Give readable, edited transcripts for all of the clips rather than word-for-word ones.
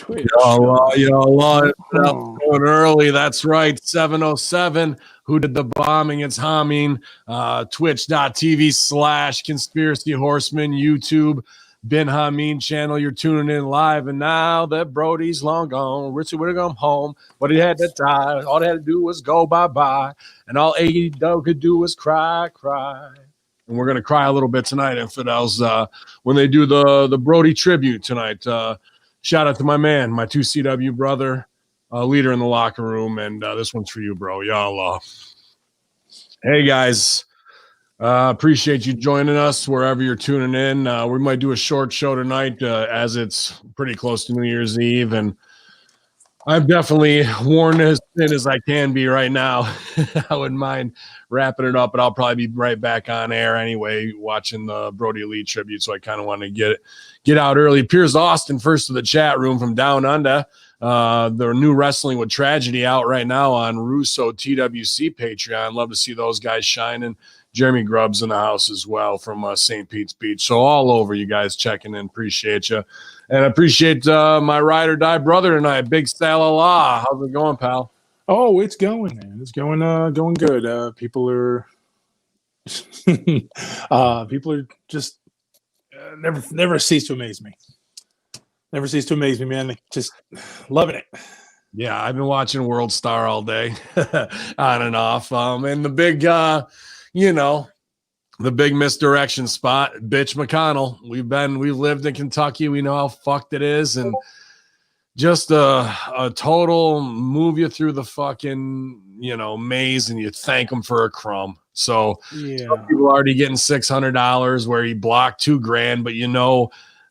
Twitch. Going early. That's right. 707. Who did the bombing? It's Hameen. Twitch.tv/Conspiracy Horsemen. YouTube. Ben Hameen channel. You're tuning in live. And now that Brody's long gone, Richard would have come home, but he had to die. All they had to do was go bye-bye. And all AEW could do was cry. And we're going to cry a little bit tonight, Infidels, when they do the Brody tribute tonight. Shout out to my man, my 2CW brother, leader in the locker room. And this one's for you, bro. Y'all. Hey, guys. Appreciate you joining us wherever you're tuning in. We might do a short show tonight as it's pretty close to New Year's Eve. And I'm definitely worn as thin as I can be right now. I wouldn't mind wrapping it up, but I'll probably be right back on air anyway, watching the Brody Elite tribute. So I kind of want to get out early. Piers Austin, first to the chat room from Down Under. The new Wrestling with Tragedy out right now on Russo TWC Patreon. Love to see those guys shining. Jeremy Grubbs in the house as well from St. Pete's Beach. So all over you guys checking in. Appreciate you. And I appreciate my ride or die brother tonight, Big Salala. How's it going, pal? Oh, it's going, man. It's going good. People are just never cease to amaze me. Never cease to amaze me, man. Just loving it. Yeah, I've been watching World Star all day, on and off. And the big, the big misdirection spot, bitch McConnell. We've lived in Kentucky. We know how fucked it is, and just a total move you through the fucking maze, and you thank them for a crumb. So some people are already getting $600 where he blocked $2,000, but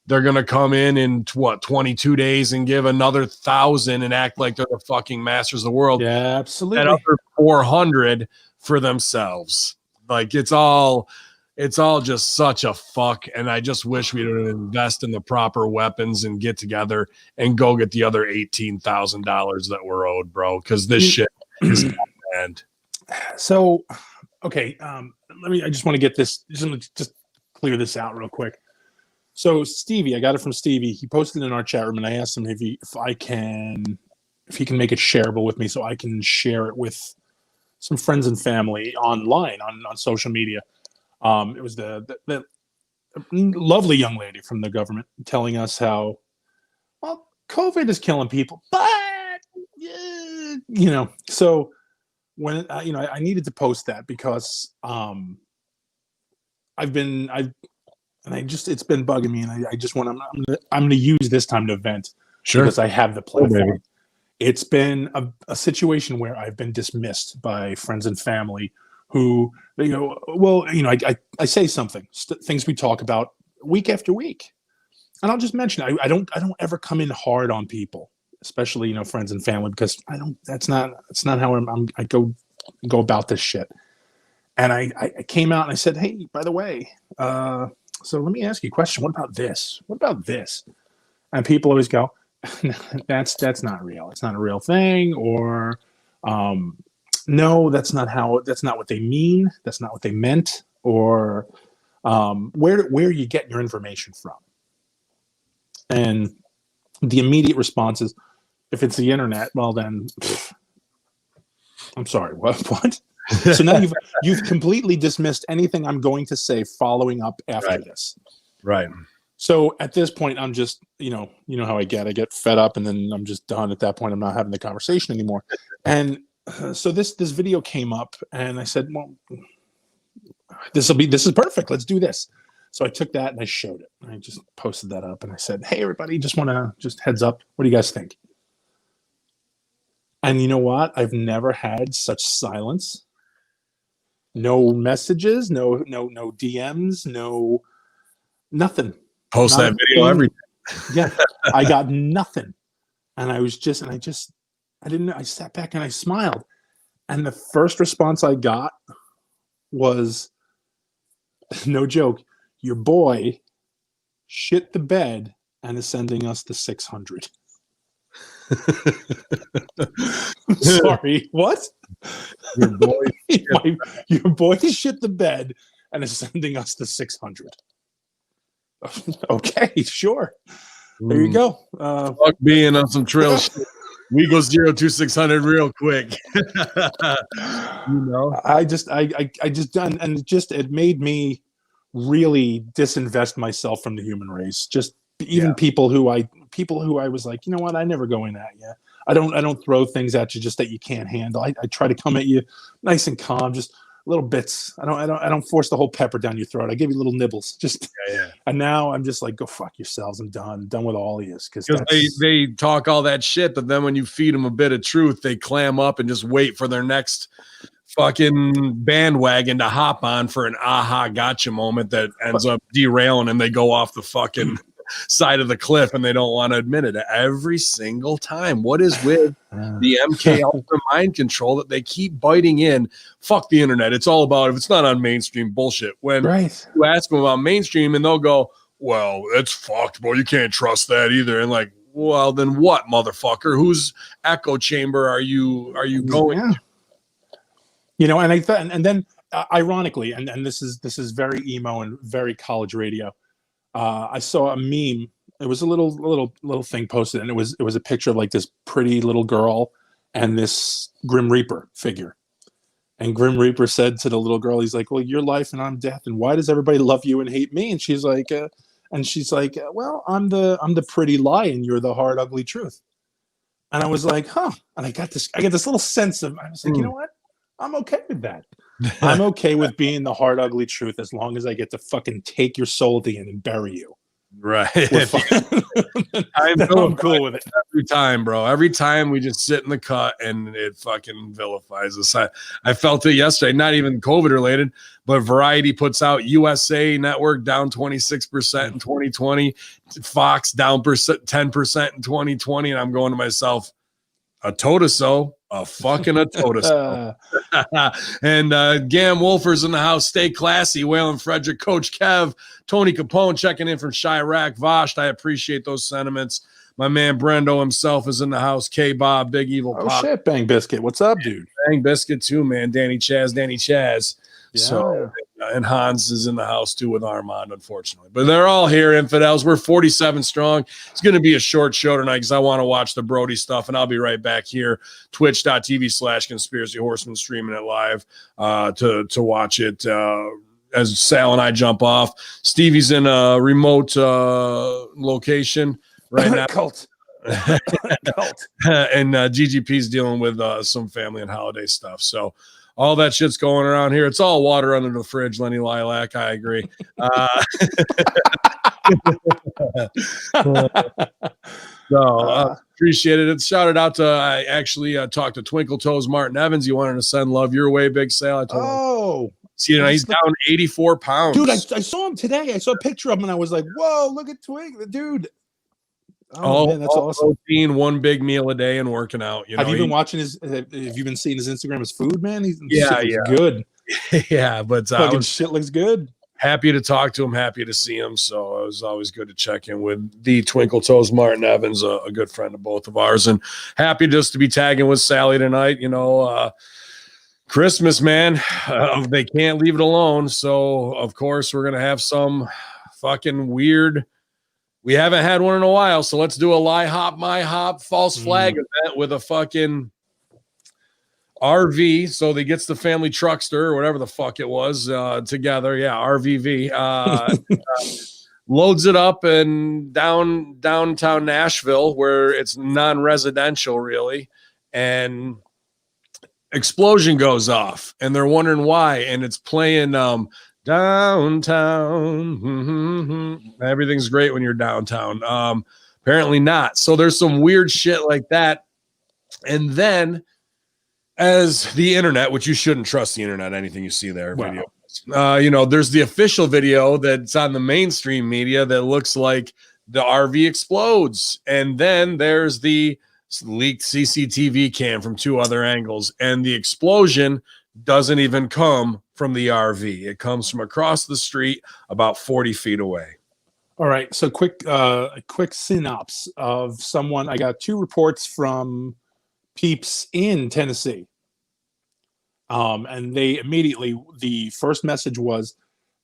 they're gonna come in 22 days and give another 1,000 and act like they're the fucking masters of the world. Yeah, absolutely. That other 400 for themselves. Like it's all just such a fuck. And I just wish we would invest in the proper weapons and get together and go get the other $18,000 that we're owed, bro. Because this shit is not bad. So, okay, I just want to get this. Just clear this out real quick. So Stevie, I got it from Stevie. He posted in our chat room, and I asked him if he can make it shareable with me, so I can share it with some friends and family online on social media. It was the lovely young lady from the government telling us how, well, COVID is killing people, but So when I needed to post that because it's been bugging me, and I just I'm going to use this time to vent. Sure. Because I have the platform. Oh, it's been a situation where I've been dismissed by friends and family who they go, well, I say something, things we talk about week after week, and I'll just mention I don't ever come in hard on people, especially friends and family, because that's not how I go about this shit. And I came out and I said, hey, by the way, so let me ask you a question. What about this? What about this? And people always go, that's not real. It's not a real thing. Or, no, that's not what they mean. That's not what they meant. Or, where are you getting your information from? And the immediate response is, if it's the internet, well then, I'm sorry, what? So now you've completely dismissed anything I'm going to say following up after this. Right. So at this point, I'm just, how I get fed up, and then I'm just done. At that point, I'm not having the conversation anymore. And so this video came up, and I said, well, this is perfect. Let's do this. So I took that and I showed it. I just posted that up, and I said, hey, everybody, just heads up. What do you guys think? And you know what? I've never had such silence. No messages, no DMs, no nothing. Post that video every day. Yeah, I got nothing. And I didn't know. I sat back and I smiled. And the first response I got was, no joke, your boy shit the bed and is sending us the 600. I'm sorry, what? Your boy shit the bed and is sending us the 600. Okay, sure. There you go. Fuck being on some trail shit. We go 0 to 600 real quick. I just done, and it made me really disinvest myself from the human race. Just even people who I was like, you know what, I never go in at you. I don't throw things at you just that you can't handle. I try to come at you nice and calm, just little bits. I don't force the whole pepper down your throat. I give you little nibbles. Just and now I'm just like, go fuck yourselves. I'm done with all of you, because they talk all that shit, but then when you feed them a bit of truth, they clam up and just wait for their next fucking bandwagon to hop on for an aha gotcha moment that ends up derailing, and they go off the fucking side of the cliff, and they don't want to admit it every single time. What is with the MK Ultra mind control that they keep biting in? Fuck the internet. It's all about, if it's not on mainstream, bullshit. When you ask them about mainstream, and they'll go, well, it's fucked, bro. You can't trust that either. And like, well, then what, motherfucker? Whose echo chamber are you going to? You know, and I thought, and then ironically, and this is very emo and very college radio. I saw a meme. It was a little thing posted, and it was a picture of like this pretty little girl and this Grim Reaper figure. And Grim Reaper said to the little girl, he's like, "Well, you're life and I'm death, and why does everybody love you and hate me?" And she's like, "Well, I'm the pretty lie, and you're the hard, ugly truth." And I was like, "Huh?" And I got this little sense of, I was like, you know what? I'm okay with that. I'm okay with being the hard, ugly truth, as long as I get to fucking take your soul at the end and bury you. Right. I'm cool with it. Every time, bro. Every time we just sit in the cut and it fucking vilifies us. I felt it yesterday, not even COVID related, but Variety puts out USA Network down 26% in 2020, Fox down 10% in 2020. And I'm going to myself, a toe-to-so, a fucking a toe-to-so. And Gam Wolfer's in the house. Stay classy. Waylon Frederick, Coach Kev, Tony Capone checking in from Chirac. Vosht, I appreciate those sentiments. My man Brendo himself is in the house. K-Bob, Big Evil Pop. Oh, shit, Bang Biscuit. What's up, dude? Bang Biscuit too, man. Danny Chaz. Yeah. And Hans is in the house too with Armand, unfortunately. But they're all here, infidels. We're 47 strong. It's going to be a short show tonight because I want to watch the Brody stuff, and I'll be right back here, twitch.tv/Conspiracy Horsemen, streaming it live to watch it as Sal and I jump off. Stevie's in a remote location right now. Cult. And GGP's dealing with some family and holiday stuff. So all that shit's going around here. It's all water under the fridge, Lenny Lilac. I agree. Appreciate it. It's shouted out to, I actually talked to Twinkle Toes Martin Evans. You wanted to send love your way, Big Sal. I told him. See, he's down 84 pounds. Dude, I saw him today. I saw a picture of him, and I was like, whoa, look at Twink, the dude. Oh, man, that's awesome. Protein, one big meal a day and working out. Have you been watching have you been seeing his Instagram, his food, man? Yeah. Good. Yeah, but shit looks good. Happy to talk to him, happy to see him. So it was always good to check in with the Twinkle Toes Martin Evans, a good friend of both of ours, and happy just to be tagging with Sally tonight. Christmas, man, they can't leave it alone. So of course we're gonna have some fucking weird. We haven't had one in a while, so let's do a lie hop, my hop, false flag event with a fucking RV. So they gets the family truckster or whatever the fuck it was together. Yeah, RVV. Loads it up and downtown Nashville, where it's non-residential really, and explosion goes off, and they're wondering why, and it's playing downtown. Everything's great when you're downtown. Apparently not. So there's some weird shit like that. And then as the internet, which you shouldn't trust the internet, anything you see there, wow. Video. There's the official video that's on the mainstream media that looks like the RV explodes. And then there's the leaked CCTV cam from two other angles. And the explosion doesn't even come from the RV. It comes from across the street about 40 feet away. All right. So a quick synopsis of someone. I got two reports from peeps in Tennessee. And they immediately, the first message was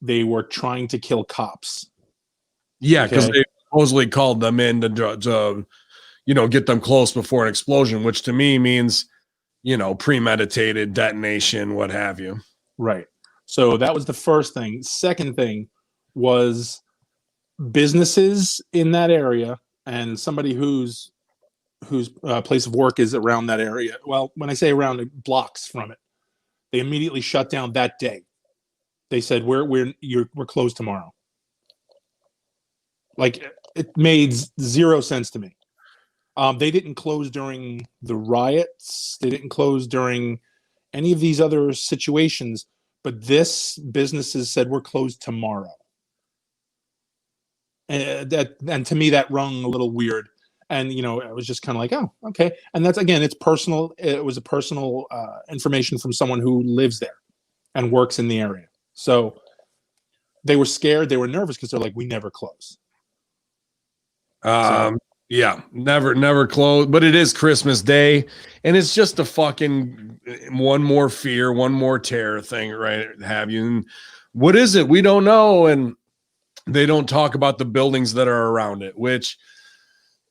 they were trying to kill cops. Yeah, because supposedly called them in to get them close before an explosion, which to me means, premeditated detonation, what have you. Right. So that was the first thing. Second thing was businesses in that area and somebody whose place of work is around that area. Well, when I say around, blocks from it, they immediately shut down that day. They said we're closed tomorrow. Like, it made zero sense to me. They didn't close during the riots. They didn't close during any of these other situations. But this businesses said we're closed tomorrow. And to me that rung a little weird. And I was just kind of like, oh, okay. And that's, again, it's personal. It was a personal information from someone who lives there and works in the area. So they were scared. They were nervous because they're like, we never close. Yeah, never close. But it is Christmas Day, and it's just a fucking one more fear, one more terror thing, right? Have you? And what is it? We don't know. And they don't talk about the buildings that are around it, which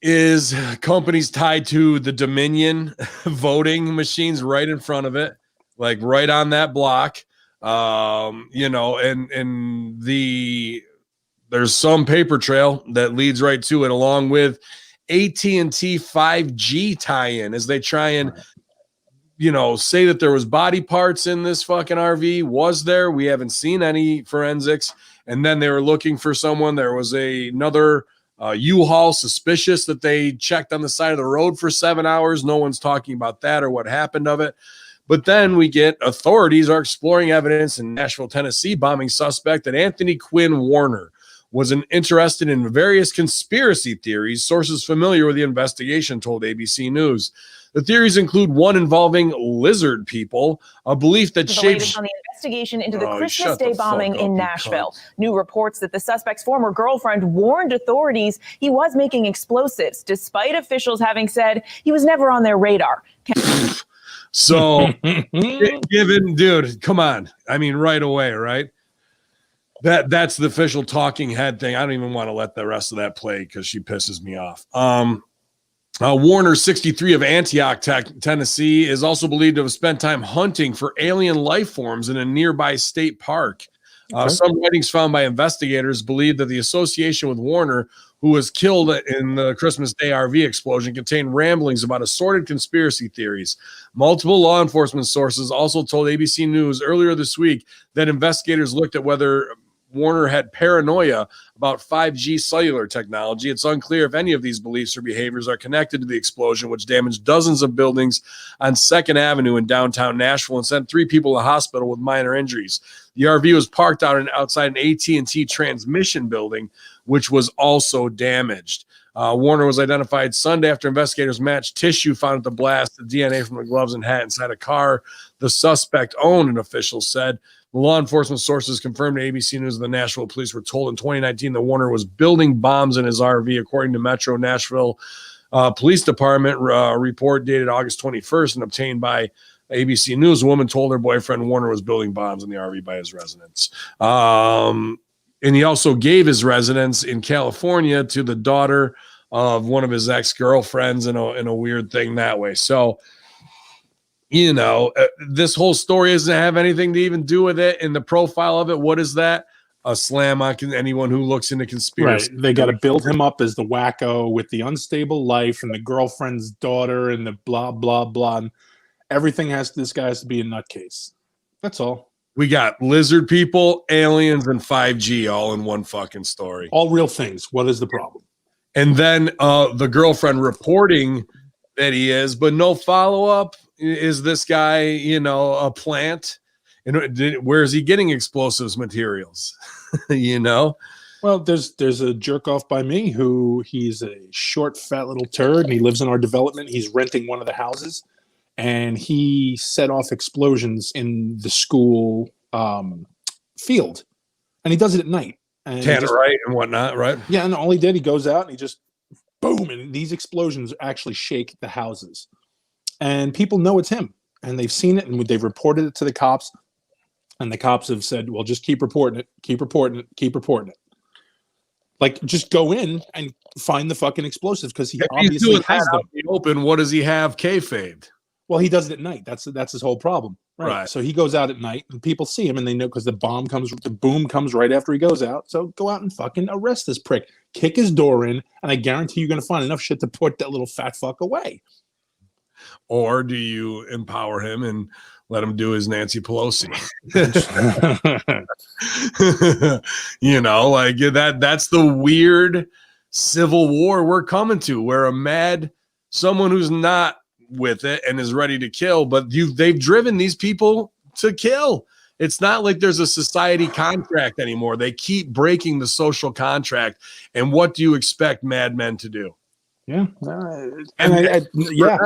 is companies tied to the Dominion voting machines right in front of it, like right on that block. And there's some paper trail that leads right to it, along with AT&T 5G tie-in, as they try and say that there was body parts in this fucking RV. Was there? We haven't seen any forensics. And then they were looking for someone. There was another U-Haul suspicious that they checked on the side of the road for 7 hours. No one's talking about that or what happened of it. But then we get authorities are exploring evidence in Nashville, Tennessee bombing suspect that Anthony Quinn Warner was interested in various conspiracy theories. Sources familiar with the investigation told ABC News. The theories include one involving lizard people, a belief that shapes on the investigation into the Christmas Day bombing in Nashville. New reports that the suspect's former girlfriend warned authorities he was making explosives, despite officials having said he was never on their radar. So, given, dude, come on. I mean, right away, right? That's the official talking head thing. I don't even want to let the rest of that play because she pisses me off. Warner, 63, of Antioch, Tennessee, is also believed to have spent time hunting for alien life forms in a nearby state park. Some writings found by investigators believe that the association with Warner, who was killed in the Christmas Day RV explosion, contained ramblings about assorted conspiracy theories. Multiple law enforcement sources also told ABC News earlier this week that investigators looked at whether Warner had paranoia about 5G cellular technology. It's unclear if any of these beliefs or behaviors are connected to the explosion, which damaged dozens of buildings on 2nd Avenue in downtown Nashville and sent 3 people to hospital with minor injuries. The RV was parked outside an AT&T transmission building, which was also damaged. Warner was identified Sunday after investigators matched tissue found at the blast, the DNA from the gloves and hat inside a car the suspect owned, an official said. Law enforcement sources confirmed to ABC News the Nashville police were told in 2019 that Warner was building bombs in his RV, according to Metro Nashville Police Department report dated August 21st and obtained by ABC News. A woman told her boyfriend Warner was building bombs in the RV by his residence. And he also gave his residence in California to the daughter of one of his ex-girlfriends in a weird thing that way. So, this whole story doesn't have anything to even do with it. In the profile of it, what is that? A slam on anyone who looks into conspiracy. Right. They got to build him up as the wacko with the unstable life and the girlfriend's daughter and the blah, blah, blah. And everything this guy has to be a nutcase. That's all. We got lizard people, aliens, and 5G all in one fucking story. All real things. What is the problem? And then the girlfriend reporting that he is, but no follow-up. Is this guy, a plant? And where is he getting explosives materials? Well, there's a jerk off by me who he's a short, fat little turd, and he lives in our development. He's renting one of the houses, and he set off explosions in the school field, and he does it at night. And Tannerite and whatnot, right? Yeah, and all he did, he goes out and he just boom, and these explosions actually shake the houses. And people know it's him, and they've seen it, and they've reported it to the cops, and the cops have said, well, just keep reporting it, keep reporting it, keep reporting it. Like, just go in and find the fucking explosives because he If he's obviously doing has that them. out in the open, what does he have kayfabed? Well, he does it at night. That's his whole problem, Right. So he goes out at night, and people see him, and they know because the boom comes right after he goes out. So go out and fucking arrest this prick, kick his door in, and I guarantee you're going to find enough shit to put that little fat fuck away. Or do you empower him and let him do his Nancy Pelosi? You know, like that's the weird civil war we're coming to, where someone who's not with it and is ready to kill, but they've driven these people to kill. It's not like there's a society contract anymore. They keep breaking the social contract. And what do you expect madmen to do? Yeah. Yeah.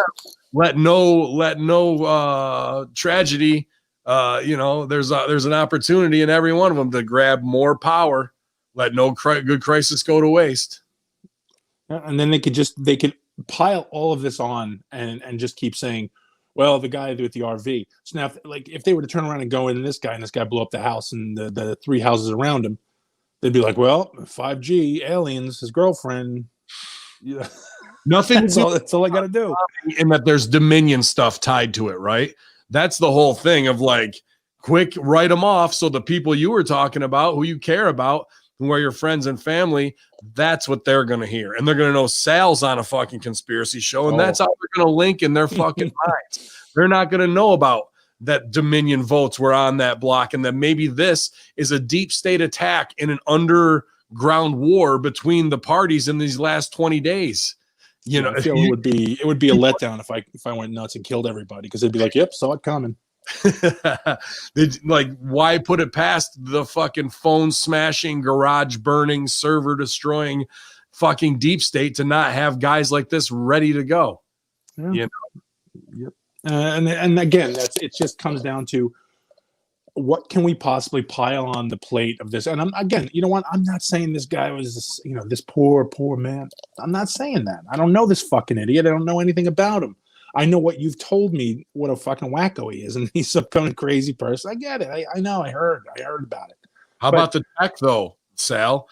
Let no tragedy. There's an opportunity in every one of them to grab more power. Let no good crisis go to waste. And then they could pile all of this on and just keep saying, well, the guy with the RV. So now, if they were to turn around and go in, and this guy blew up the house and the three houses around him, they'd be like, well, 5G aliens, his girlfriend. Yeah. Nothing. That's all I got to do. And that there's Dominion stuff tied to it, right? That's the whole thing of like, quick, write them off. So the people you were talking about, who you care about, who are your friends and family, that's what they're going to hear. And they're going to know Sal's on a fucking conspiracy show. And that's how they're going to link in their fucking minds. They're not going to know about that Dominion votes were on that block and that maybe this is a deep state attack in an underground war between the parties in these last 20 days. I feel it would be a letdown if I went nuts and killed everybody, because they'd be like, yep, saw it coming. Like, why put it past the fucking phone smashing, garage burning, server destroying fucking deep state to not have guys like this ready to go? Yeah. Yep. And again, it just comes down to, what can we possibly pile on the plate of this? And you know what? I'm not saying this guy was, this poor man. I'm not saying that. I don't know this fucking idiot. I don't know anything about him. I know what you've told me, what a fucking wacko he is, and he's some kind of crazy person. I get it. I know. I heard about it. How about the tech though, Sal?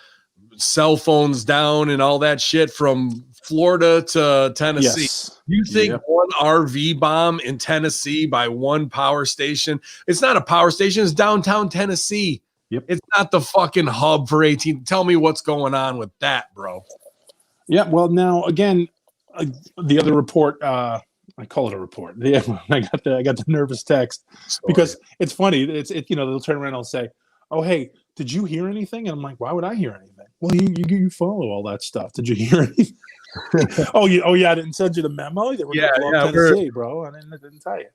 Cell phones down and all that shit from Florida to Tennessee. Yes. You think one RV bomb in Tennessee by one power station? It's not a power station. It's downtown Tennessee. Yep. It's not the fucking hub for 18. Tell me what's going on with that, bro. Yeah. Well, now again, the other report. I call it a report. Yeah, I got the nervous text because it's funny. They'll turn around and they'll say, "Oh, hey, did you hear anything?" And I'm like, "Why would I hear anything?" Well, you follow all that stuff. Did you hear anything? Oh yeah, I didn't send you the memo. They were Tennessee, bro. I didn't tell you.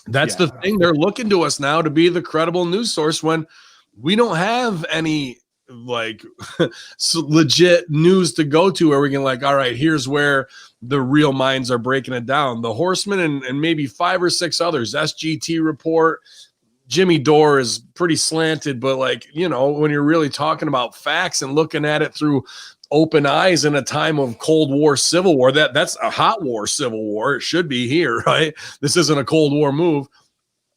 That's the thing. They're looking to us now to be the credible news source when we don't have any legit news to go to where we can all right, here's where the real minds are breaking it down. The Horsemen and maybe 5 or 6 others, SGT report. Jimmy Dore is pretty slanted, but when you're really talking about facts and looking at it through open eyes in a time of Cold War, Civil War, that's a hot war, Civil War. It should be here, right? This isn't a Cold War move.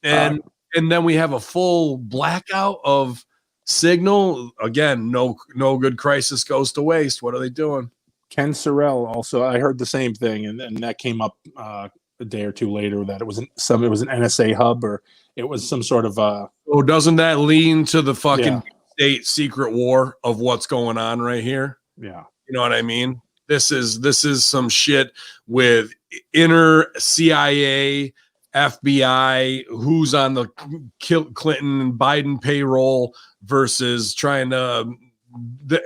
And then we have a full blackout of signal. Again, no good crisis goes to waste. What are they doing? Ken Sorrell also, I heard the same thing, and that came up a day or two later, that it was an NSA hub, or it was some sort of doesn't that lean to the fucking state secret war of what's going on right here? Yeah. You know what I mean? This is some shit with inner CIA, FBI, who's on the Clinton and Biden payroll versus trying to.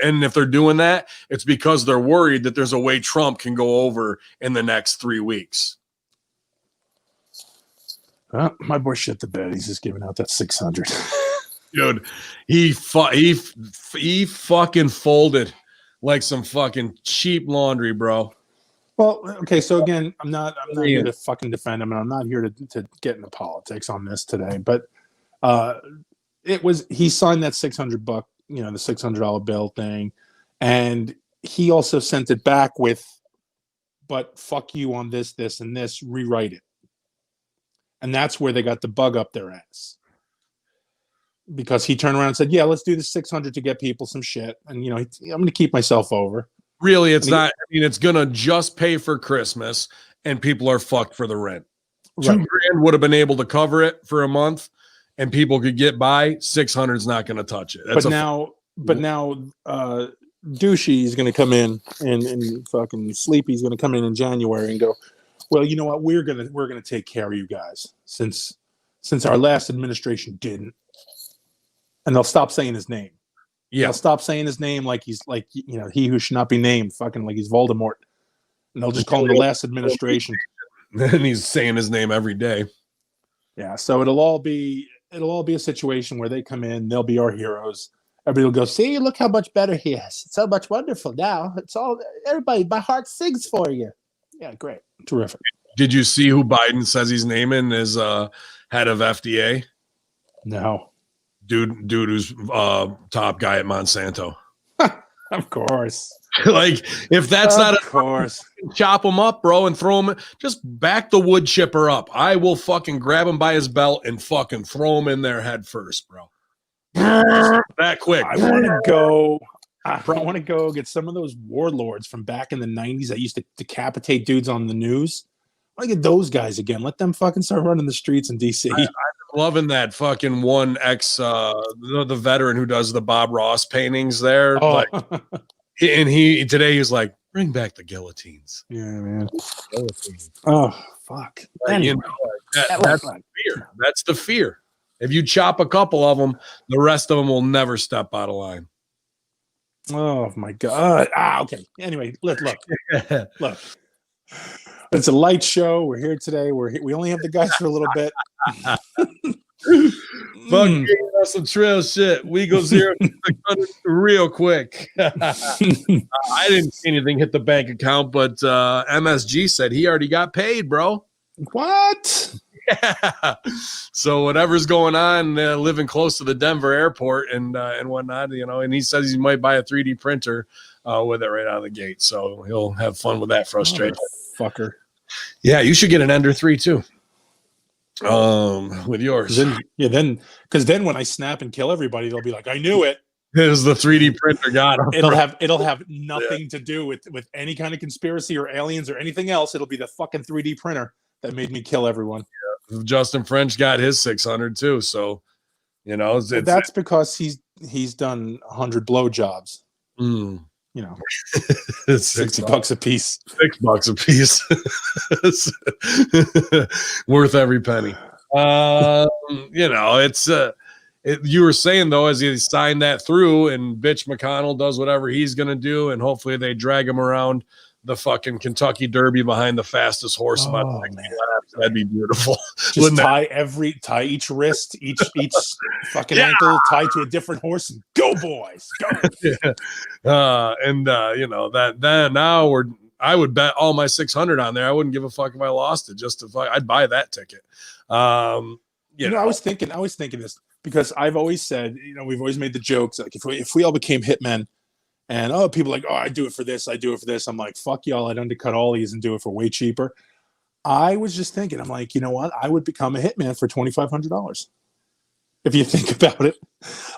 And if they're doing that, it's because they're worried that there's a way Trump can go over in the next 3 weeks. My boy shit the bed. He's just giving out that 600. Dude, he fucking folded like some fucking cheap laundry, bro. Well, okay, so again, I'm not here to fucking defend him, and I'm not here to get into politics on this today, but he signed that $600, the $600 bill thing, and he also sent it back with, but fuck you on this, and this, rewrite it. And that's where they got the bug up their ass. because he turned around and said, "Yeah, let's do the 600 to get people some shit." And I'm going to keep myself over. Really, it's not. I mean, it's gonna just pay for Christmas, and people are fucked for the rent. Right. $2,000 would have been able to cover it for a month, and people could get by. 600 is not going to touch it. But now, Douchey is going to come in, and fucking Sleepy's going to come in January and go, "Well, you know what? We're gonna take care of you guys since our last administration didn't." And they'll stop saying his name. Yeah, they'll stop saying his name like he's he who should not be named, fucking like he's Voldemort. And they'll just call him the last administration. And he's saying his name every day. Yeah, so it'll all be a situation where they come in, they'll be our heroes. Everybody will go, "See, look how much better he is. It's so much wonderful now. It's all everybody. My heart sings for you." Yeah, great, terrific. Did you see who Biden says he's naming as head of FDA? No, dude who's top guy at Monsanto. Of course. Like, if that's not of course, chop him up, bro, and throw him. Just back the wood chipper up. I will fucking grab him by his belt and fucking throw him in there head first, bro. That quick. I want to go get some of those warlords from back in the 90s that used to decapitate dudes on the news. I want to get those guys again. Let them fucking start running the streets in DC. I'm loving that fucking one the veteran who does the Bob Ross paintings there. Oh. Like, and today he was like, "Bring back the guillotines." Yeah, man. Guillotines. Oh, fuck. Anyway, that's the fear. That's the fear. If you chop a couple of them, the rest of them will never step out of line. Oh my God. Okay. Anyway, look. It's a light show. We're here today. We only have the guys for a little bit. Fucking some trail shit. We go 0 to 600 real quick. I didn't see anything hit the bank account, but MSG said he already got paid, bro. What? Yeah. So whatever's going on, living close to the Denver airport and whatnot, and he says he might buy a 3D printer with it right out of the gate. So he'll have fun with that frustration. Fucker. Yeah, you should get an Ender 3 too. With yours. Because then when I snap and kill everybody, they'll be like, "I knew it." It was the 3D printer got him. It'll have nothing to do with any kind of conspiracy or aliens or anything else. It'll be the fucking 3D printer that made me kill everyone. Yeah. Justin French got his 600 too. So, that's because he's done 100 blowjobs. It's $60 a piece. $6 a piece. Worth every penny. It's you were saying though, as he signed that through and bitch McConnell does whatever he's gonna do, and hopefully they drag him around the fucking Kentucky Derby behind the fastest horse about 60 laps. That'd be beautiful. Just tie each wrist, each fucking ankle tied to a different horse, and go boys, go. I would bet all my 600 on there. I wouldn't give a fuck if I lost it. I'd buy that ticket. I was thinking this because I've always said, we've always made the jokes like if we all became hitmen. And people are like, I do it for this. I'm like, fuck y'all. I'd undercut all these and do it for way cheaper. I was just thinking, I'm like, you know what? I would become a hitman for $2,500. If you think about it,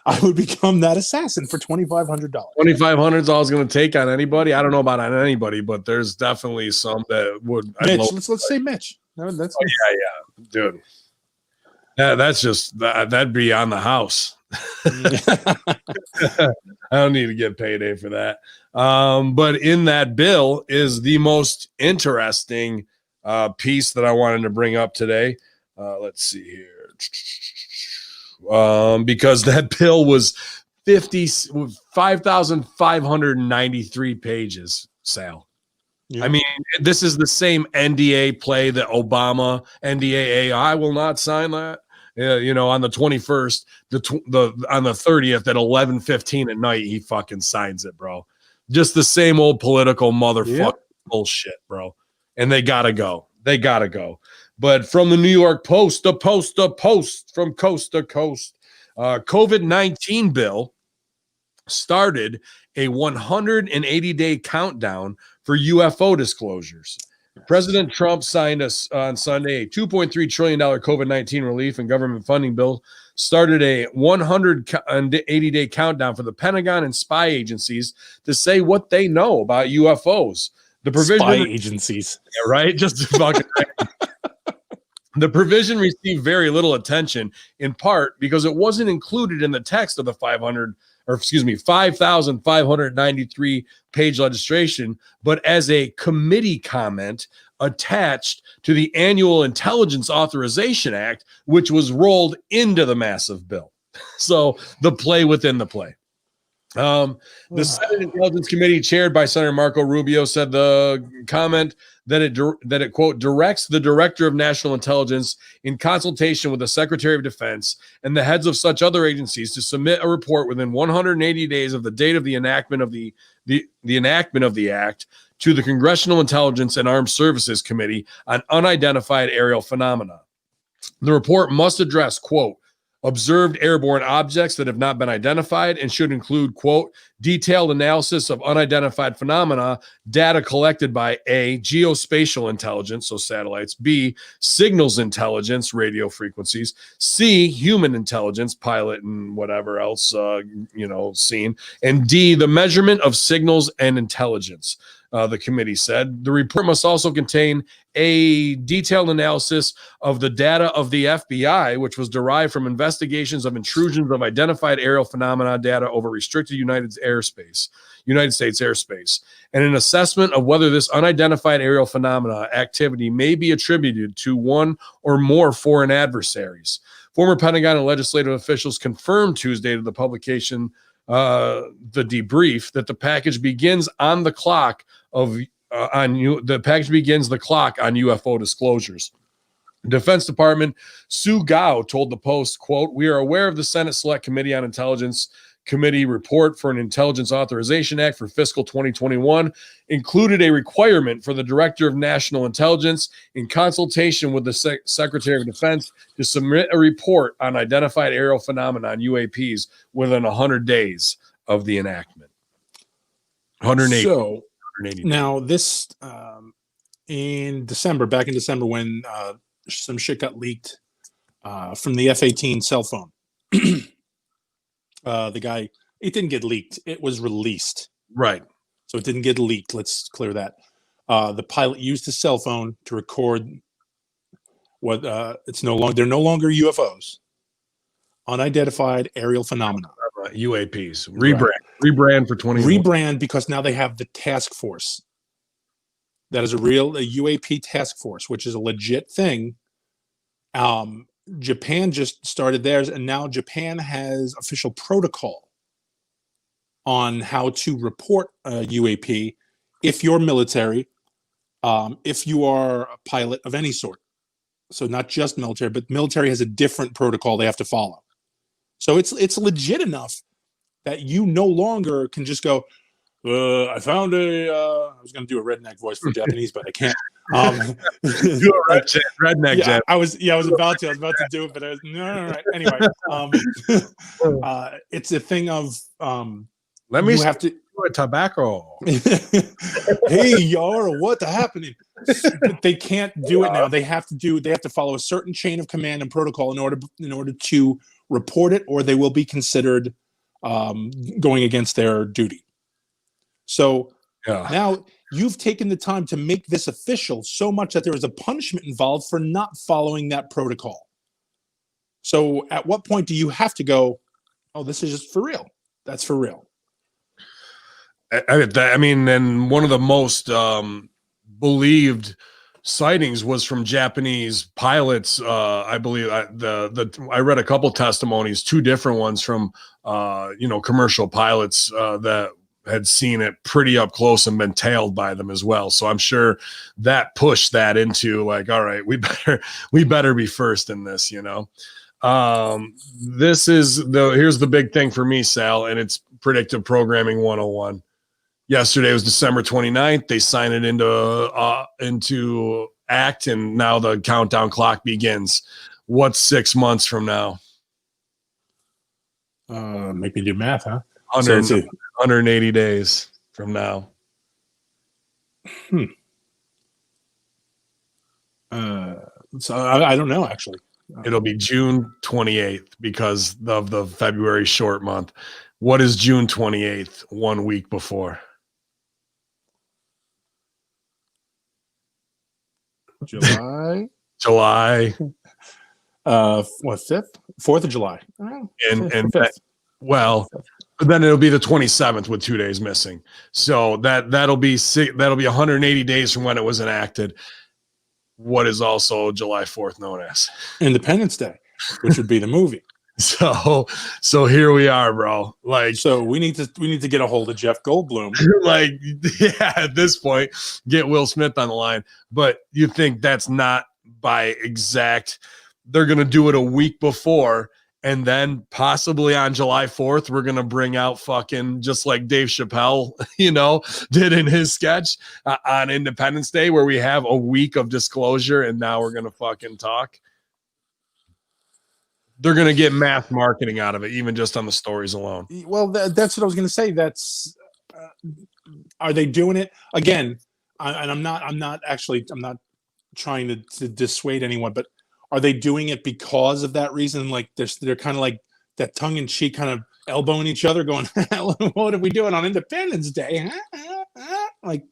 I would become that assassin for $2,500. $2,500 is all it's going to take on anybody. I don't know about on anybody, but there's definitely some that would. Mitch, let's say Mitch. That's yeah, dude. Yeah, that's just that'd be on the house. I don't need to get payday for that. But in that bill is the most interesting piece that I wanted to bring up today. Let's see here. Because that bill was 5,593 pages, Sal. Yeah. I mean, this is the same NDA play that Obama, NDAA, I will not sign that. On the 21st, on the 30th at 11:15 at night, he fucking signs it, bro. Just the same old political motherfucker bullshit, bro. And they gotta go. But from the New York Post, from coast to coast, COVID-19 bill started a 180-day countdown for UFO disclosures. President Trump signed on Sunday a $2.3 trillion COVID-19 relief and government funding bill started a 180-day countdown for the Pentagon and spy agencies to say what they know about UFOs. The provision, spy agencies, yeah, right? Just fucking. The provision received very little attention, in part because it wasn't included in the text of the 5,593 page legislation, but as a committee comment attached to the Annual Intelligence Authorization Act, which was rolled into the massive bill. So the play within the play. The Senate Intelligence Committee, chaired by Senator Marco Rubio, said the comment that it quote directs the Director of National Intelligence in consultation with the Secretary of Defense and the heads of such other agencies to submit a report within 180 days of the date of the enactment of the enactment of the act to the Congressional Intelligence and Armed Services Committee on unidentified aerial phenomena. The report must address, quote, observed airborne objects that have not been identified and should include, quote, detailed analysis of unidentified phenomena, data collected by A, geospatial intelligence, so satellites, B, signals intelligence, radio frequencies, C, human intelligence, pilot and whatever else, seen, and D, the measurement of signals and intelligence. The committee said the report must also contain a detailed analysis of the data of the FBI, which was derived from investigations of intrusions of identified aerial phenomena data over restricted United States airspace, and an assessment of whether this unidentified aerial phenomena activity may be attributed to one or more foreign adversaries. Former Pentagon and legislative officials confirmed Tuesday to the publication the debrief that the package begins on the clock on UFO disclosures. Defense Department Sue Gao told the Post, quote, we are aware of the Senate Select Committee on Intelligence Committee report for an Intelligence Authorization Act for fiscal 2021 included a requirement for the Director of National Intelligence in consultation with the Secretary of Defense to submit a report on identified aerial phenomena on UAPs within 100 days of the enactment. 180. So 180 now this back in December, when some shit got leaked from the F-18 cell phone. The guy, it didn't get leaked. It was released. Right. So it didn't get leaked. Let's clear that. The pilot used his cell phone to record what they're no longer UFOs. Unidentified aerial phenomena. UAPs. Right. Rebrand for 20. Rebrand because now they have the task force. That is a UAP task force, which is a legit thing. Japan just started theirs, and now Japan has official protocol on how to report a UAP if you're military, if you are a pilot of any sort. So not just military, but military has a different protocol they have to follow. So it's legit enough that you no longer can just go, I found I was going to do a redneck voice for Japanese, but I can't. Do a redneck. Yeah, I was about to do it, but I was no. Right. Anyway, it's a thing of let me have to do a tobacco. Hey, y'all, what's happening? They can't do it now. They have to follow a certain chain of command and protocol in order to report it, or they will be considered going against their duty. So now you've taken the time to make this official so much that there is a punishment involved for not following that protocol. So at what point do you have to go, oh, this is just for real? That's for real. I mean, and one of the most believed sightings was from Japanese pilots. I believe I read a couple testimonies, two different ones from commercial pilots that had seen it pretty up close and been tailed by them as well. So I'm sure that pushed that into like, all right, we better be first in this, This is here's the big thing for me, Sal, and it's predictive programming 101. Yesterday was December 29th. They signed it into act, and now the countdown clock begins. What's 6 months from now? Make me do math, huh? 180 days from now. So I don't know, actually. It'll be June 28th because of the February short month. What is June 28th, 1 week before? July. What, 5th? 4th of July. And 5th. Well, then it'll be the 27th with 2 days missing. So that'll be 180 days from when it was enacted. What is also July 4th known as Independence Day, which would be the movie. So here we are, bro. Like, so we need to get a hold of Jeff Goldblum. Like, yeah, at this point, get Will Smith on the line. But you think that's not by exact? They're gonna do it a week before, and then possibly on July 4th, we're gonna bring out fucking just like Dave Chappelle, did in his sketch on Independence Day, where we have a week of disclosure, and now we're gonna fucking talk. They're going to get mass marketing out of it, even just on the stories alone. Well, that's what I was going to say. That's are they doing it again? And I'm not trying to dissuade anyone, but are they doing it because of that reason? Like they're kind of like that tongue in cheek, kind of elbowing each other, going, "What are we doing on Independence Day?" Like,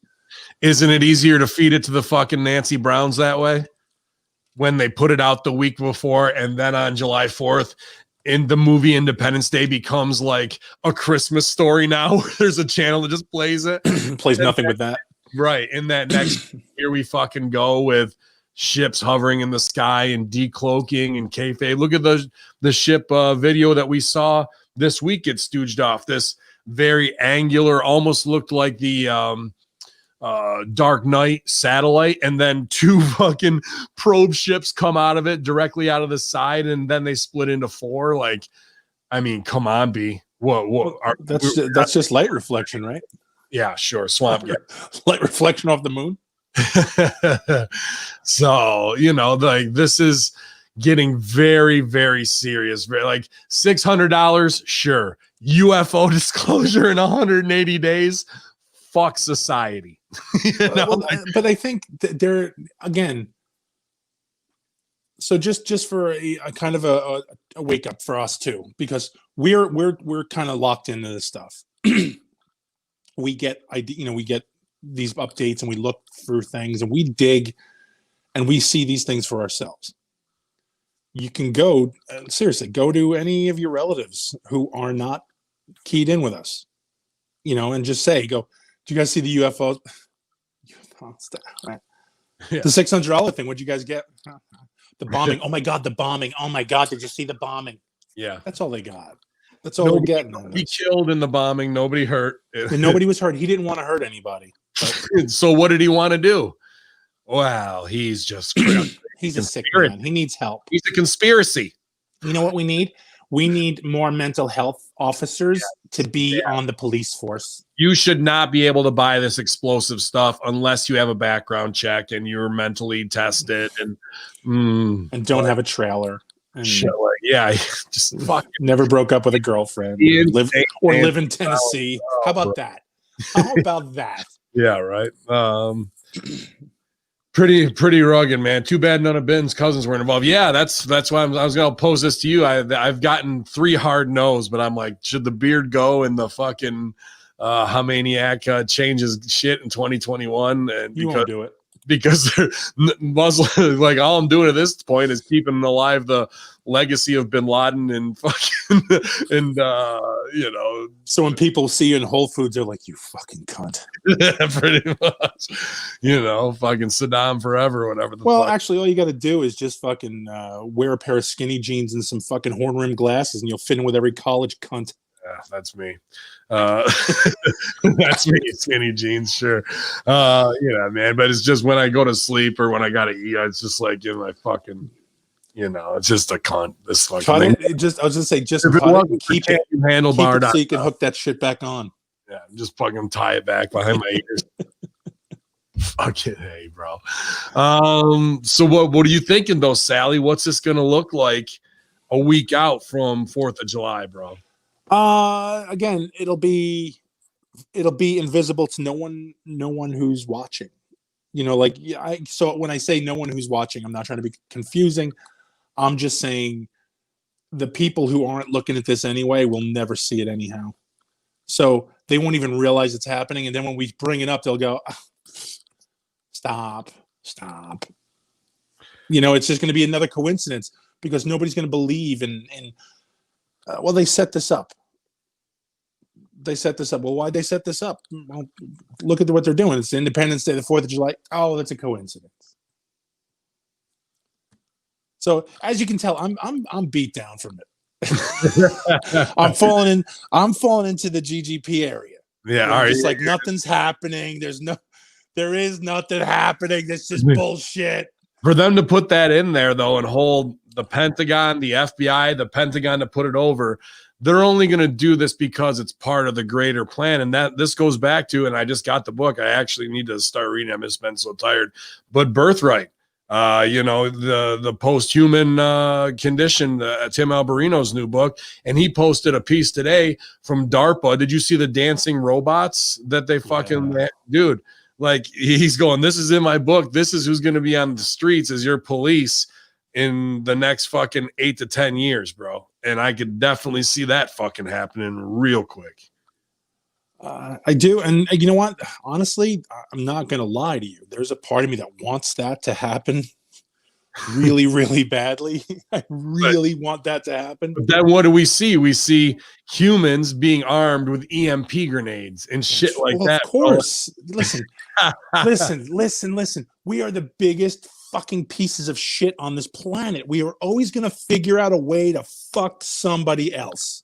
isn't it easier to feed it to the fucking Nancy Browns that way? When they put it out the week before, and then on July 4th, in the movie Independence Day becomes like a Christmas story now. There's a channel that just plays it. Plays nothing with that. Right. In that next year, we fucking go with ships hovering in the sky and decloaking and kayfabe. Look at the ship video that we saw this week get stooged off. This very angular, almost looked like the Dark Knight satellite, and then 2 fucking probe ships come out of it directly out of the side, and then they split into 4. Like, I mean, come on, B. That's just light reflection, right? Yeah, sure. Swamp gas. Light reflection off the moon. So, like, this is getting very, very serious. Like, $600, sure. UFO disclosure in 180 days. Fuck society. But I think they're, again, so just for a kind of a wake up for us too, because we're kind of locked into this stuff. We get these updates, and we look through things, and we dig, and we see these things for ourselves. You can go to any of your relatives who are not keyed in with us, and just say, "Do you guys see the UFOs?" Yeah. The $600 thing. What'd you guys get? The bombing. Oh my God, the bombing. Oh my God, did you see the bombing? Yeah, that's all they got. That's all we're getting. He killed in the bombing. Nobody hurt. And nobody was hurt. He didn't want to hurt anybody. So what did he want to do? Well, he's just he's a sick man. He needs help. He's a conspiracy. You know what we need? We need more mental health officers to be on the police force. You should not be able to buy this explosive stuff unless you have a background check and you're mentally tested and don't have a trailer. And just fucking never broke up with a girlfriend. Live in Tennessee. How about that? How about that? Yeah, right. Pretty rugged, man. Too bad none of Ben's cousins were involved. Yeah, that's why I was going to pose this to you. I've gotten 3 hard no's, but I'm like, should the beard go and the fucking Hamaniac changes shit in 2021? And you won't do it. Because Muslim, like, all I'm doing at this point is keeping alive the legacy of Bin Laden and fucking So when people see you in Whole Foods, they're like, "You fucking cunt." Pretty much, fucking Saddam forever, whatever. Actually, all you got to do is just fucking wear a pair of skinny jeans and some fucking horn rimmed glasses, and you'll fit in with every college cunt. Yeah, that's me. That's me. Skinny jeans, sure. Man. But it's just when I go to sleep or when I gotta eat, it's just like my fucking, it's just a cunt. This fucking cut thing. it. I was just say, just cut it and keep it handlebar so you can hook that shit back on. Yeah, just fucking tie it back behind my ears. Fuck it, hey, bro. So what are you thinking though, Sally? What's this gonna look like a week out from 4th of July, bro? Again, it'll be invisible to no one who's watching. So when I say no one who's watching, I'm not trying to be confusing. I'm just saying the people who aren't looking at this anyway will never see it anyhow. So they won't even realize it's happening. And then when we bring it up, they'll go, stop. It's just going to be another coincidence because nobody's going to believe in well, they set this up. Well, why'd they set this up? Well, look at what they're doing. It's Independence Day, the 4th of July. Oh, that's a coincidence. So as you can tell, I'm beat down from it. I'm falling into the GGP area. Yeah, all right. It's like nothing's happening. There is nothing happening. It's just bullshit. For them to put that in there though and hold the Pentagon, the FBI, the Pentagon to put it over, they're only going to do this because it's part of the greater plan. And that this goes back to, and I just got the book. I actually need to start reading. I've just been so tired. But Birthright. The post-human condition, Tim Alberino's new book, and he posted a piece today from DARPA. Did you see the dancing robots that they dude? Like he's going, this is in my book. This is who's going to be on the streets as your police in the next fucking 8 to 10 years, bro. And I could definitely see that fucking happening real quick. I do. And you know what? Honestly, I'm not going to lie to you. There's a part of me that wants that to happen really, really badly. I really want that to happen. But then what do we see? We see humans being armed with EMP grenades and shit like that. Of course. Listen. We are the biggest fucking pieces of shit on this planet. We are always going to figure out a way to fuck somebody else.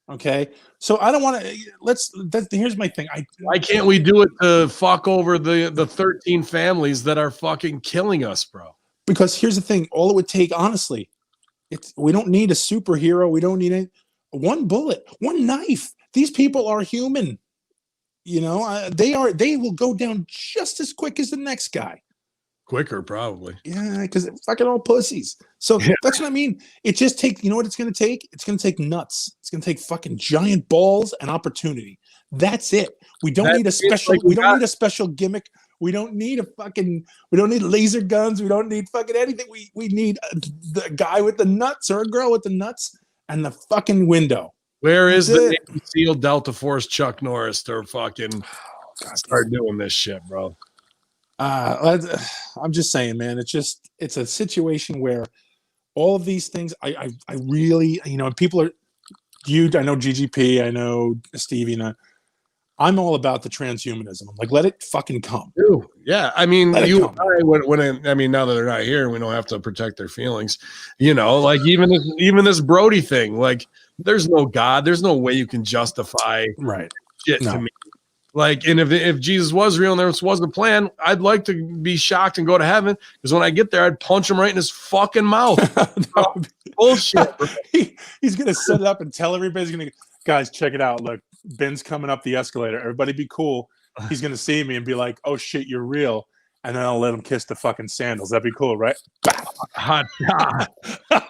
Okay, so I don't want to. Here's my thing. Why can't we do it to fuck over the 13 families that are fucking killing us, bro? Because here's the thing. All it would take, honestly, we don't need a superhero. We don't need one bullet, one knife. These people are human. They will go down just as quick as the next guy. Quicker, probably. Yeah, because they're fucking all pussies. So that's what I mean. It just takes, you know what it's going to take? It's going to take nuts. It's going to take fucking giant balls and opportunity. That's it. We don't need a special. We don't need a special gimmick. We don't need we don't need laser guns. We don't need fucking anything. We need the guy with the nuts or a girl with the nuts and the fucking window. Where is the Navy SEAL Delta Force Chuck Norris to fucking start doing this shit, bro? I'm just saying, man, it's a situation where all of these things, I really, people are, I know GGP, I know Stevie, I'm all about the transhumanism. I'm like, let it fucking come. Ooh, yeah. I mean, now that they're not here and we don't have to protect their feelings, like even this Brody thing, like there's no God, there's no way you can justify shit to me. Like, and if Jesus was real and there was a plan, I'd like to be shocked and go to heaven because when I get there, I'd punch him right in his fucking mouth. Bullshit. He's going to set it up and tell everybody, he's going to, guys, check it out. Look, Ben's coming up the escalator. Everybody be cool. He's going to see me and be like, oh shit, you're real. And then I'll let him kiss the fucking sandals. That'd be cool, right? Hot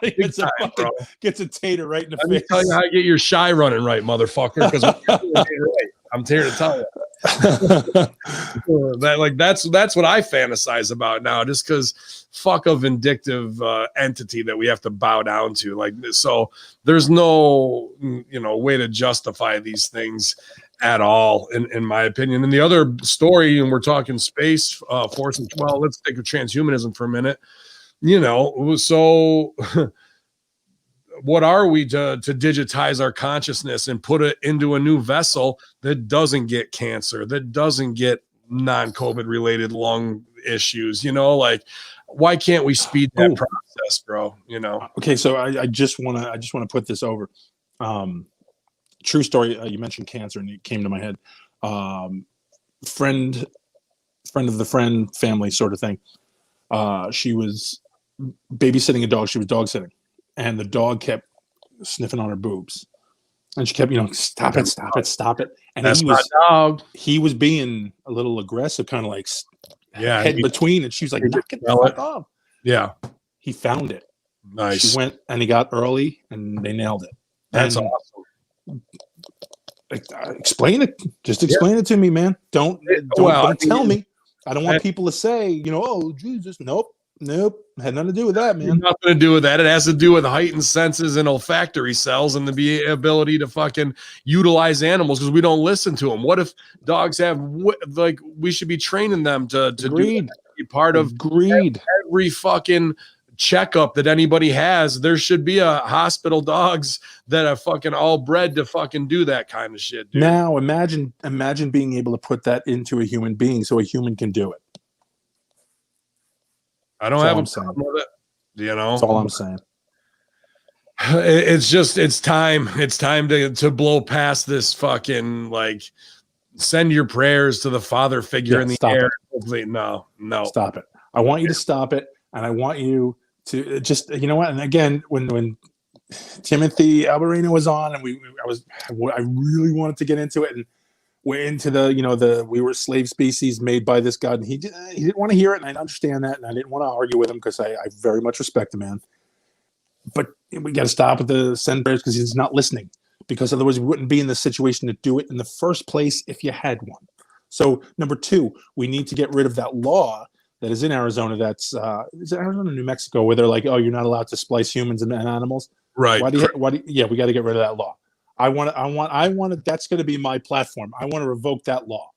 gets a tater right in the face. Let me tell you how to get your shy running right, motherfucker. Because I'm here to tell you. That's what I fantasize about now, just because fuck a vindictive entity that we have to bow down to. Like, so there's no way to justify these things at all, in my opinion. And the other story, and we're talking space force, and well, let's think of transhumanism for a minute. So what are we to digitize our consciousness and put it into a new vessel that doesn't get cancer, that doesn't get non-COVID related lung issues? Like, why can't we speed that process, bro? Okay, so I just want to put this over. True story. You mentioned cancer, and it came to my head. Friend of the friend, family sort of thing. She was babysitting a dog. She was dog sitting, and the dog kept sniffing on her boobs, and she kept, stop it. And that's my dog. He was being a little aggressive, kind of like head between, and she was like, "Knock it the fuck off." Yeah, he found it. Nice. She went and he got early, and they nailed it. That's awesome. Explain it. Just explain it to me, man. Don't tell me. I don't want people to say, oh, Jesus. Nope. Nope. Had nothing to do with that, man. Nothing to do with that. It has to do with heightened senses and olfactory cells and the ability to fucking utilize animals because we don't listen to them. What if dogs have, like, we should be training them to do that, be part of every fucking checkup that anybody has. There should be a hospital dogs that are fucking all bred to fucking do that kind of shit, dude. Now imagine being able to put that into a human being so a human can do it. I don't have a problem with it. You know, that's all I'm saying. It's time. It's time to blow past this fucking, like, send your prayers to the father figure in the air. No. Stop it. I want you to stop it. And I want you to just, you know what? And again, when Timothy Alberino was on and I really wanted to get into it, and we're into we were slave species made by this God, and he didn't want to hear it, and I understand that, and I didn't want to argue with him because I very much respect the man. But we got to stop with the send prayers because he's not listening, because otherwise we wouldn't be in the situation to do it in the first place if you had one. So number 2, we need to get rid of that law that is in Arizona. That's is it Arizona, New Mexico, where they're like, oh, you're not allowed to splice humans and animals. Right. We got to get rid of that law. I want that's going to be my platform. I want to revoke that law.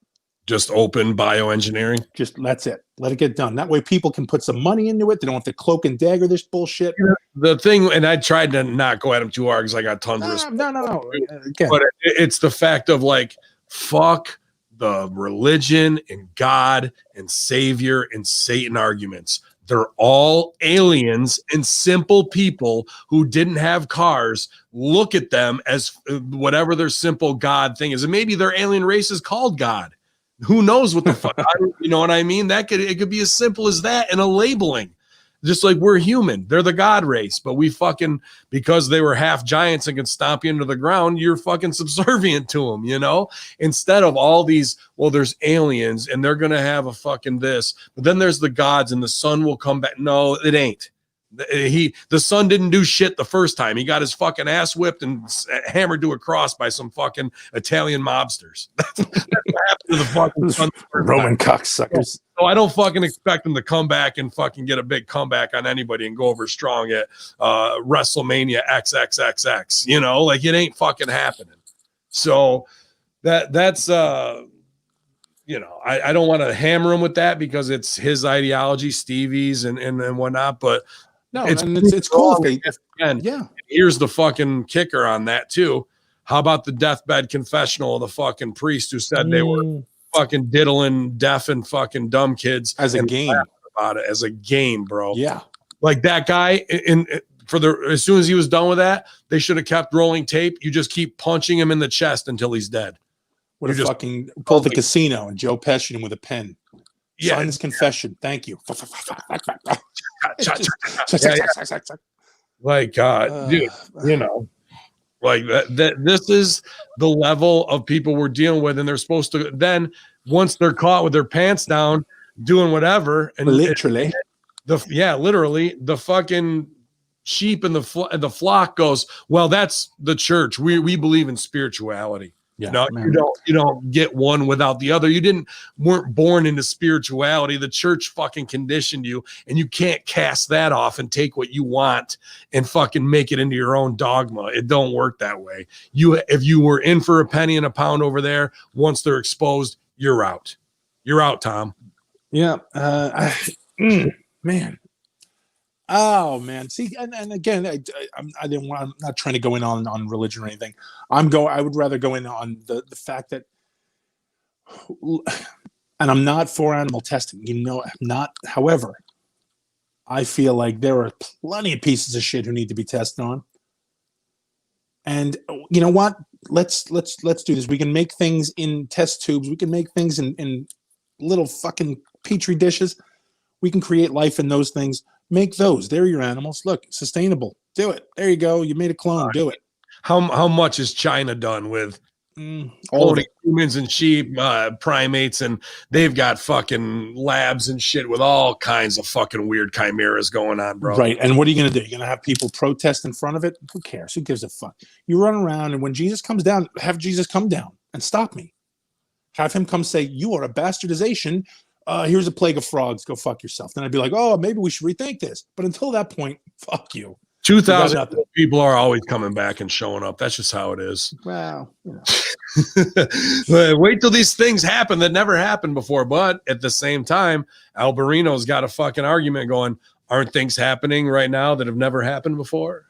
Just open bioengineering. That's it. Let it get done. That way people can put some money into it. They don't have to cloak and dagger this bullshit. The thing, and I tried to not go at him too hard because I got tons of respect. No. Again. But it's the fact of, like, fuck the religion and God and Savior and Satan arguments. They're all aliens and simple people who didn't have cars. Look at them as whatever their simple God thing is. And maybe their alien race is called God. Who knows what the fuck? You know what I mean? It could be as simple as that, and a labeling. Just like we're human. They're the God race. But we fucking, because they were half giants and can stomp you into the ground, you're fucking subservient to them, you know? Instead of all these, well, there's aliens and they're going to have a fucking this. But then there's the gods and the sun will come back. No, it ain't. The son didn't do shit the first time. He got his fucking ass whipped and hammered to a cross by some fucking Italian mobsters. That's what happened to the fucking son Roman cocksuckers. So I don't fucking expect him to come back and fucking get a big comeback on anybody and go over strong at WrestleMania XXXX. You know, like, it ain't fucking happening. So that's you know, I don't want to hammer him with that because it's his ideology, Stevie's and whatnot, but no, it's cool. And here's the fucking kicker on that too. How about the deathbed confessional of the fucking priest who said they were fucking diddling deaf and fucking dumb kids as a game about it as a game, bro? Yeah, like that guy as soon as he was done with that, they should have kept rolling tape. You just keep punching him in the chest until he's dead. What a fucking pulled the casino and Joe Pesci him with a pen. Yeah. Sign his confession. Thank you. Like, dude, you know, like that. This is the level of people we're dealing with, and they're supposed to then, once they're caught with their pants down doing whatever, and literally, literally, the fucking sheep and the flock goes, well, that's the church. We believe in spirituality. Yeah, no, man. You don't get one without the other. You weren't born into spirituality. The church fucking conditioned you, and you can't cast that off and take what you want and fucking make it into your own dogma. It don't work that way. If you were in for a penny and a pound over there, once they're exposed, you're out. You're out, Tom. Yeah, man. Oh man, see, and again, I'm not trying to go in on religion or anything. I would rather go in on the fact that, and I'm not for animal testing. You know, I'm not. However, I feel like there are plenty of pieces of shit who need to be tested on. And you know what? Let's do this. We can make things in test tubes. We can make things in little fucking petri dishes. We can create life in those things. Make those. They're your animals. Look, sustainable. Do it. There you go. You made a clone. Do it. How much has China done with all of humans and sheep, primates, and they've got fucking labs and shit with all kinds of fucking weird chimeras going on, bro. Right. And what are you going to do? You're going to have people protest in front of it? Who cares? Who gives a fuck? You run around, and when Jesus comes down, have Jesus come down and stop me. Have him come say, you are a bastardization here's a plague of frogs, go fuck yourself. Then I'd be like, oh, maybe we should rethink this. But until that point, fuck you. 2,000 people are always coming back and showing up. That's just how it is. Well, you know. Wait till these things happen that never happened before. But at the same time, Alberino's got a fucking argument going, aren't things happening right now that have never happened before?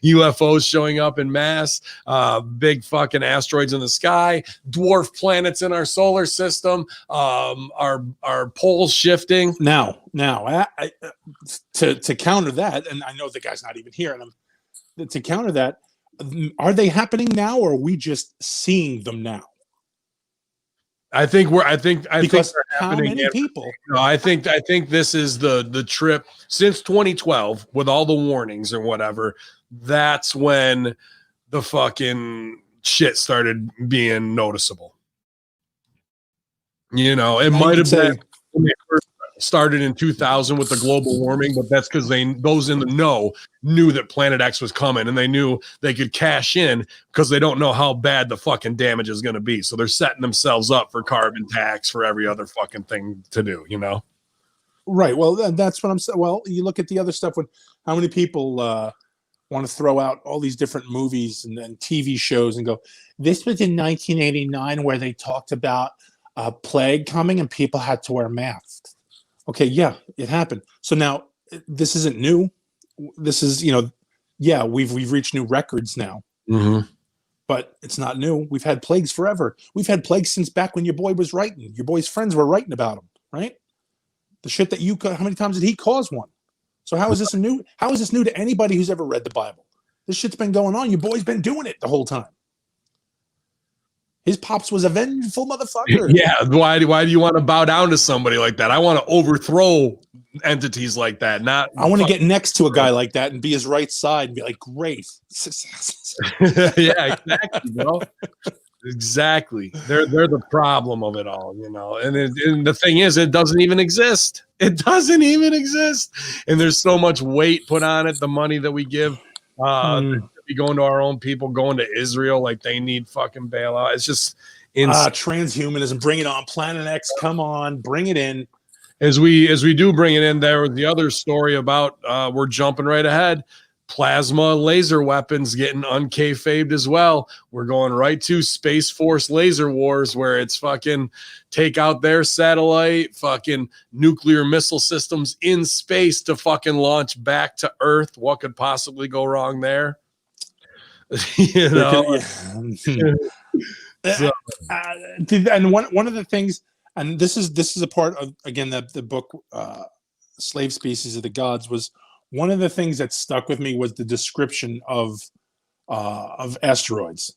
UFOs showing up in mass, big fucking asteroids in the sky, dwarf planets in our solar system, our poles shifting. Now, to counter that, and I know the guy's not even here, and to counter that, are they happening now, or are we just seeing them now? I think because they're how happening. many people? No, I think this is the trip since 2012 with all the warnings or whatever. That's when the fucking shit started being noticeable. You know, it might have been when they first started in 2000 with the global warming, but that's because those in the know knew that Planet X was coming, and they knew they could cash in because they don't know how bad the fucking damage is going to be. So they're setting themselves up for carbon tax, for every other fucking thing to do, you know? Right. Well, that's what I'm saying. Well, you look at the other stuff, when how many people want to throw out all these different movies and TV shows and go, this was in 1989 where they talked about a plague coming and people had to wear masks. Okay, yeah, it happened. So now this isn't new. This is, yeah, we've reached new records now. Mm-hmm. But it's not new. We've had plagues forever. We've had plagues since back when your boy was writing. Your boy's friends were writing about them, right? The shit that how many times did he cause one? So how is this new? How is this new to anybody who's ever read the Bible? This shit's been going on. Your boy's been doing it the whole time. His pops was a vengeful motherfucker. Yeah, why do you want to bow down to somebody like that? I want to overthrow entities like that. I want to get next to a guy like that and be his right side and be like, great. Yeah, exactly, bro. Exactly. They're the problem of it all, you know. And the thing is, it doesn't even exist. It doesn't even exist. And there's so much weight put on it. The money that we give, be going to our own people, going to Israel like they need fucking bailout. It's just transhumanism. Bring it on. Planet X. Come on, bring it in. As we do bring it in, there was the other story about we're jumping right ahead. Plasma laser weapons getting unkayfabed as well. We're going right to Space Force laser wars, where it's fucking take out their satellite, fucking nuclear missile systems in space to fucking launch back to Earth. What could possibly go wrong there? You know. So. And one of the things, and this is a part of, again, the book Slave Species of the Gods, was one of the things that stuck with me was the description of asteroids,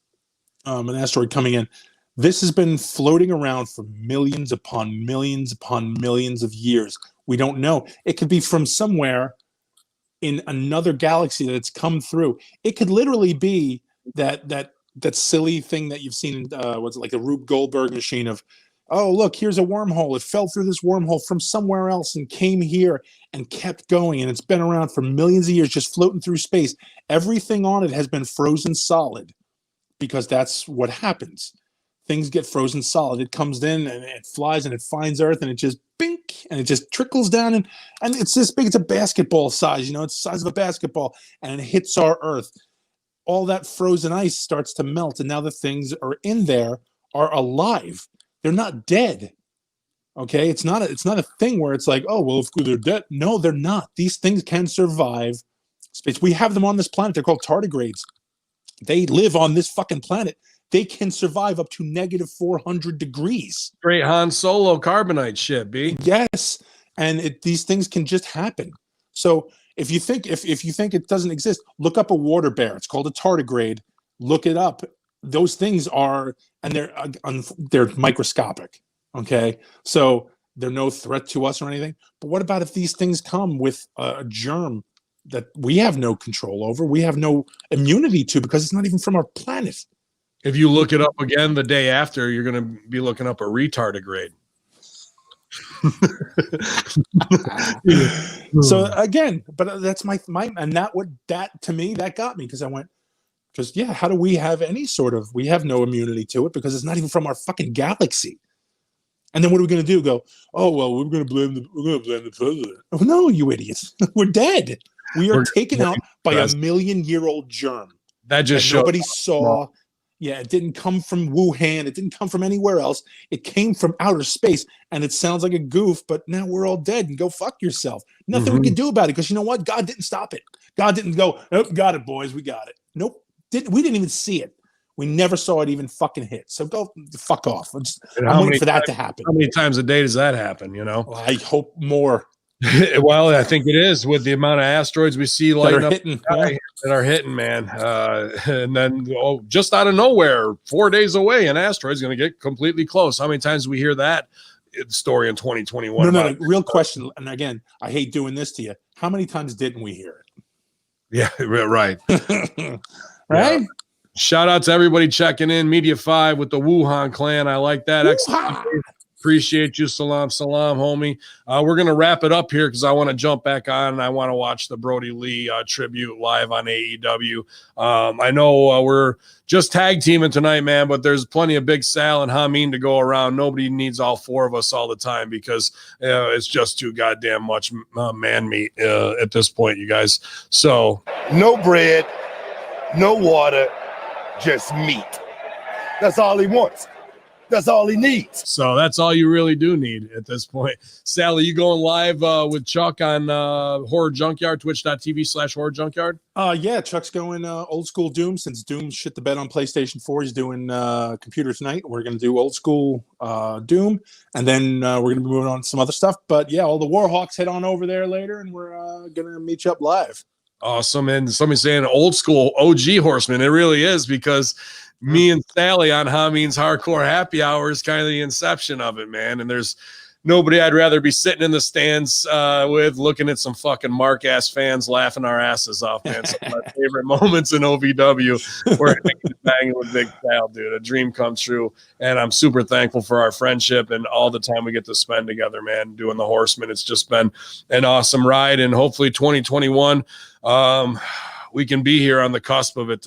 an asteroid coming in. This has been floating around for millions upon millions upon millions of years. We don't know. It could be from somewhere in another galaxy that it's come through. It could literally be that silly thing that you've seen, what's it, like the Rube Goldberg machine of, oh, look, here's a wormhole. It fell through this wormhole from somewhere else and came here and kept going. And it's been around for millions of years, just floating through space. Everything on it has been frozen solid because that's what happens. Things get frozen solid. It comes in and it flies and it finds Earth and it just bink and it just trickles down and it's this big. It's a basketball size, it's the size of a basketball, and it hits our Earth. All that frozen ice starts to melt, and now the things are in there are alive. They're not dead. Okay, it's not a thing where it's like, oh well, if they're dead. No, they're not. These things can survive space. We have them on this planet. They're called tardigrades. They live on this fucking planet. They can survive up to negative 400 degrees. Great Han Solo carbonite shit, B. Yes, and these things can just happen. So if you think it doesn't exist, look up a water bear. It's called a tardigrade. Look it up. Those things are, and they're microscopic. Okay, so they're no threat to us or anything. But what about if these things come with a germ that we have no control over, we have no immunity to, because it's not even from our planet? If you look it up again the day after, you're going to be looking up a retardigrade. So again, but that's my and that to me, that got me, because I went, because yeah, how do we have any sort of, we have no immunity to it because it's not even from our fucking galaxy. And then what are we going to do? Go, oh well, we're going to blame the president. Oh no, you idiots! We're dead. We're taken out by a million-year-old germ that just showed nobody saw. Yeah, it didn't come from Wuhan. It didn't come from anywhere else. It came from outer space, and it sounds like a goof. But now we're all dead, and go fuck yourself. Nothing we can do about it because you know what? God didn't stop it. God didn't go. Nope, got it, boys. We got it. Nope, we didn't even see it. We never saw it even fucking hit. So go fuck off. I'm waiting for that to happen. How many times a day does that happen? You know, well, I hope more. Well, I think it is with the amount of asteroids we see lighting up that are hitting, man. And then just out of nowhere, 4 days away, an asteroid's going to get completely close. How many times do we hear that story in 2021? No. Real question. And again, I hate doing this to you. How many times didn't we hear it? Yeah, right. Right. Yeah. Shout out to everybody checking in. Media 5 with the Wuhan clan. I like that. Appreciate you. Salam, homie. We're going to wrap it up here because I want to jump back on and I want to watch the Brody Lee tribute live on AEW. I know we're just tag teaming tonight, man, but there's plenty of Big Sal and Hameen to go around. Nobody needs all four of us all the time because it's just too goddamn much man meat at this point, you guys. So no bread, no water, just meat. That's all he wants. That's all he needs. So that's all you really do need at this point. Sally, you going live with Chuck on Horror Junkyard, twitch.tv/Horror Junkyard? Yeah, Chuck's going old school Doom. Since Doom shit the bed on PlayStation 4, he's doing Computer Tonight. We're going to do old school Doom, and then we're going to be moving on to some other stuff. But yeah, all the Warhawks head on over there later, and we're going to meet you up live. Awesome. And somebody saying old school OG Horseman. It really is because me and Sally on Hameen's Hardcore Happy Hour is kind of the inception of it, man. And there's nobody I'd rather be sitting in the stands with looking at some fucking Mark-ass fans laughing our asses off, man. Some of my favorite moments in OVW were banging with Big Sal, dude. A dream come true. And I'm super thankful for our friendship and all the time we get to spend together, man, doing the Horsemen. It's just been an awesome ride. And hopefully 2021, we can be here on the cusp of it.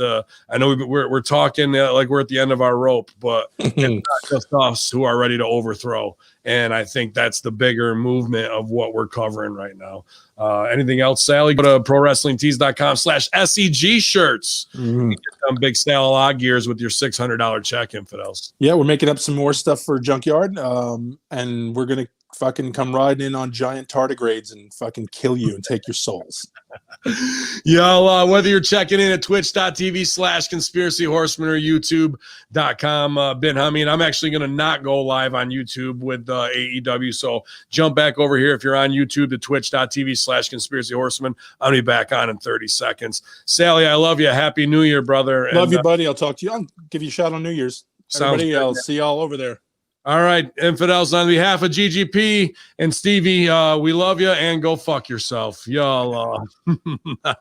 I know we're talking like we're at the end of our rope, but it's not just us who are ready to overthrow. And I think that's the bigger movement of what we're covering right now. Anything else, Sally? Go to ProWrestlingTees.com/SEG shirts. You get some Big Sal gears with your $600 check, infidels. Yeah, we're making up some more stuff for Junkyard, and we're going to fucking come riding in on giant tardigrades and fucking kill you and take your souls. Yo, whether you're checking in at twitch.tv/Conspiracy Horseman or youtube.com, Ben Hummy, and I'm actually going to not go live on YouTube with AEW, so jump back over here if you're on YouTube to twitch.tv/Conspiracy Horseman. I'll be back on in 30 seconds. Sally, I love you. Happy New Year, brother. Love you, buddy. I'll talk to you. I'll give you a shout on New Year's. Everybody, I'll see y'all over there. All right, infidels, on behalf of GGP and Stevie, we love you and go fuck yourself. Y'all.